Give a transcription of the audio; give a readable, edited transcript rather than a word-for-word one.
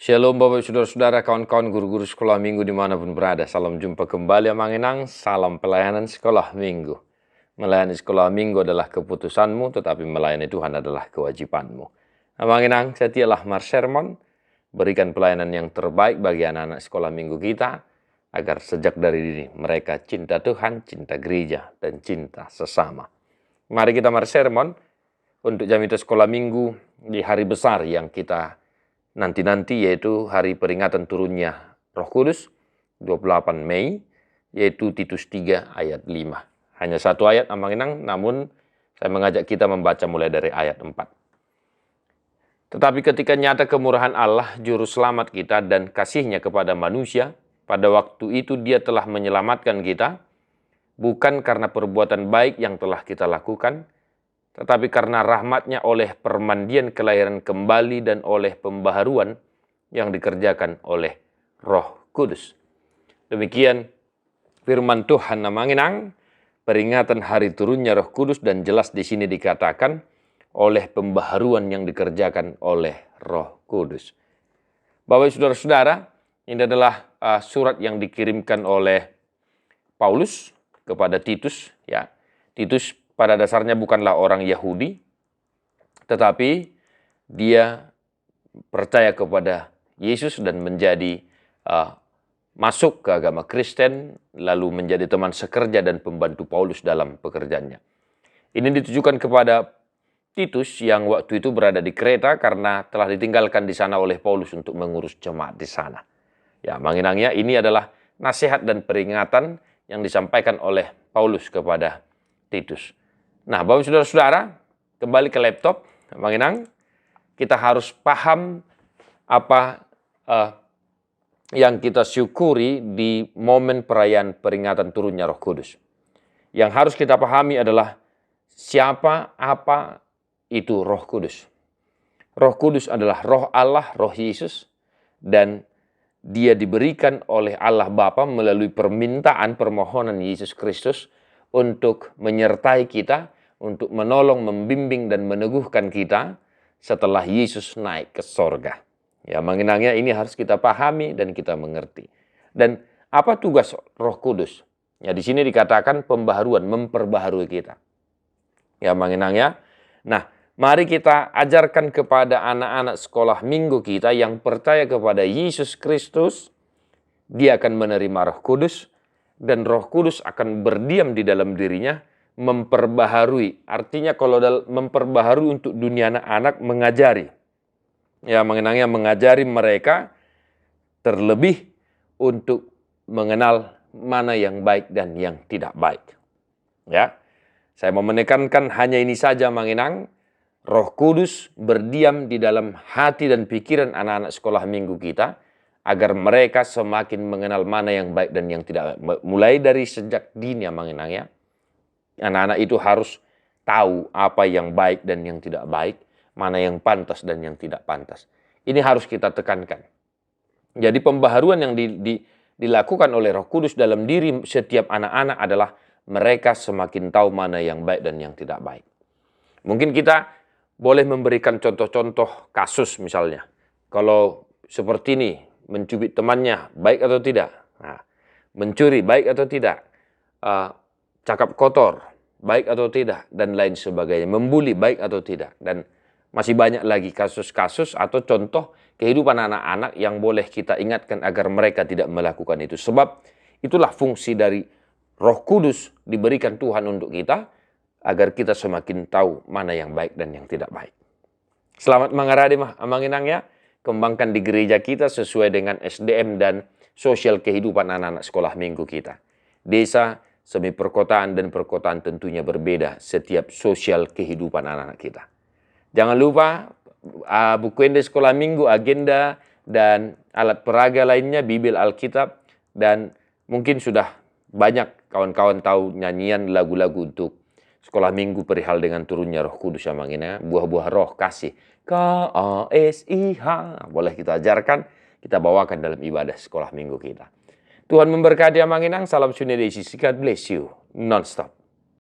Shalom Bapak Saudara-saudara, kawan-kawan guru-guru sekolah minggu dimanapun berada. Salam jumpa kembali Amang Enang, salam pelayanan sekolah minggu. Melayani sekolah minggu adalah keputusanmu, tetapi melayani Tuhan adalah kewajibanmu. Amang Enang, setialah Mar Sermon, berikan pelayanan yang terbaik bagi anak-anak sekolah minggu kita, agar sejak dari dini mereka cinta Tuhan, cinta gereja, dan cinta sesama. Mari kita Mar Sermon untuk jam itu sekolah minggu di hari besar yang kita nanti-nanti, yaitu hari peringatan turunnya Roh Kudus 28 Mei, yaitu Titus 3 ayat 5. Hanya satu ayat Amang Enang, namun saya mengajak kita membaca mulai dari ayat 4. Tetapi ketika nyata kemurahan Allah, juru selamat kita dan kasihnya kepada manusia, pada waktu itu Dia telah menyelamatkan kita, bukan karena perbuatan baik yang telah kita lakukan, tetapi karena rahmatnya oleh permandian kelahiran kembali dan oleh pembaharuan yang dikerjakan oleh Roh Kudus. Demikian firman Tuhan Amang Enang, peringatan hari turunnya Roh Kudus, dan jelas di sini dikatakan oleh pembaharuan yang dikerjakan oleh Roh Kudus. Bapak saudara-saudara, ini adalah surat yang dikirimkan oleh Paulus kepada Titus, ya. Titus pada dasarnya bukanlah orang Yahudi, tetapi dia percaya kepada Yesus dan menjadi masuk ke agama Kristen, lalu menjadi teman sekerja dan pembantu Paulus dalam pekerjaannya. Ini ditujukan kepada Titus yang waktu itu berada di Kreta karena telah ditinggalkan di sana oleh Paulus untuk mengurus jemaat di sana. Ya, menginangnya ini adalah nasihat dan peringatan yang disampaikan oleh Paulus kepada Titus. Nah, Bapak saudara-saudara, kembali ke laptop, Amang Enang, kita harus paham apa yang kita syukuri di momen perayaan peringatan turunnya Roh Kudus. Yang harus kita pahami adalah siapa, apa itu Roh Kudus. Roh Kudus adalah Roh Allah, Roh Yesus, dan Dia diberikan oleh Allah Bapa melalui permintaan permohonan Yesus Kristus untuk menyertai kita, untuk menolong, membimbing, dan meneguhkan kita setelah Yesus naik ke sorga. Ya, mengenangnya ini harus kita pahami dan kita mengerti. Dan apa tugas Roh Kudus? Ya, di sini dikatakan pembaharuan, memperbaharui kita. Ya, mengenangnya. Nah, mari kita ajarkan kepada anak-anak sekolah minggu kita yang percaya kepada Yesus Kristus, dia akan menerima Roh Kudus, dan Roh Kudus akan berdiam di dalam dirinya, memperbaharui. Artinya kalau memperbaharui untuk dunia anak-anak, mengajari. Ya, mengenangnya mengajari mereka terlebih untuk mengenal mana yang baik dan yang tidak baik. Ya, saya mau menekankan hanya ini saja, mengenang Roh Kudus berdiam di dalam hati dan pikiran anak-anak sekolah minggu kita, agar mereka semakin mengenal mana yang baik dan yang tidak baik. Mulai dari sejak dini, mengenang ya. Anak-anak itu harus tahu apa yang baik dan yang tidak baik, mana yang pantas dan yang tidak pantas. Ini harus kita tekankan. Jadi pembaharuan yang dilakukan oleh Roh Kudus dalam diri setiap anak-anak adalah mereka semakin tahu mana yang baik dan yang tidak baik. Mungkin kita boleh memberikan contoh-contoh kasus misalnya. Kalau seperti ini, mencubit temannya, baik atau tidak? Nah, mencuri, baik atau tidak? Cakap kotor, baik atau tidak? Dan lain sebagainya. Membuli, baik atau tidak? Dan masih banyak lagi kasus-kasus atau contoh kehidupan anak-anak yang boleh kita ingatkan agar mereka tidak melakukan itu. Sebab itulah fungsi dari Roh Kudus diberikan Tuhan untuk kita, agar kita semakin tahu mana yang baik dan yang tidak baik. Selamat mengaradi Amang Enang ya. Kembangkan di gereja kita sesuai dengan SDM dan sosial kehidupan anak-anak sekolah minggu kita. Desa, semi perkotaan, dan perkotaan tentunya berbeda setiap sosial kehidupan anak-anak kita. Jangan lupa buku ende sekolah minggu, agenda, dan alat peraga lainnya, Bibel, Alkitab, dan mungkin sudah banyak kawan-kawan tahu nyanyian lagu-lagu untuk sekolah minggu perihal dengan turunnya Roh Kudus, Amang Enang, buah-buah roh kasih. KASIH, boleh kita ajarkan, kita bawakan dalam ibadah sekolah minggu kita. Tuhan memberkati Amang Enang, salam Sunday, God bless you, non-stop.